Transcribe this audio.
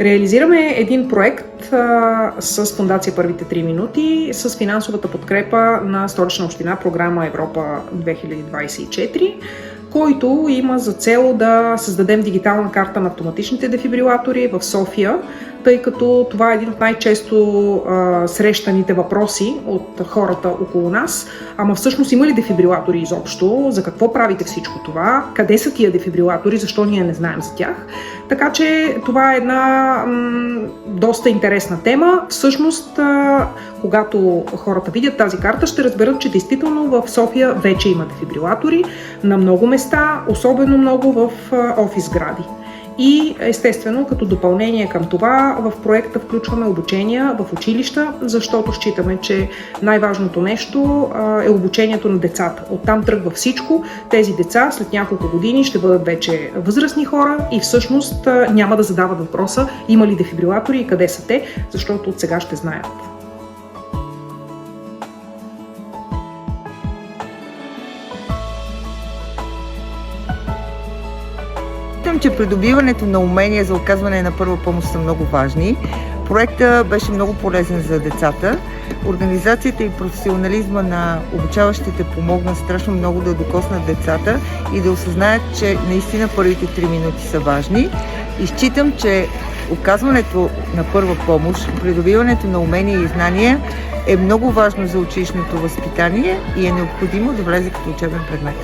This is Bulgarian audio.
Реализираме един проект с Фондация Първите 3 минути с финансовата подкрепа на Столична община, програма Европа 2024, който има за цел да създадем дигитална карта на автоматичните дефибрилатори в София, тъй като това е един от най-често срещаните въпроси от хората около нас. Ама всъщност има ли дефибрилатори изобщо? За какво правите всичко това? Къде са тия дефибрилатори? Защо ние не знаем за тях? Така че това е една доста интересна тема. Всъщност, когато хората видят тази карта, ще разберат, че действително в София вече има дефибрилатори на много места, особено много в офис сгради. И естествено, като допълнение към това, в проекта включваме обучения в училища, защото считаме, че най-важното нещо е обучението на децата. Оттам тръгва всичко. Тези деца след няколко години ще бъдат вече възрастни хора и всъщност няма да задават въпроса има ли дефибрилатори и къде са те, защото от сега ще знаят. Че придобиването на умения за оказване на първа помощ са много важни. Проектът беше много полезен за децата. Организацията и професионализма на обучаващите помогна страшно много да докоснат децата и да осъзнаят, че наистина първите 3 минути са важни. И считам, че оказването на първа помощ, придобиването на умения и знания е много важно за училищното възпитание и е необходимо да влезе като учебен предмет.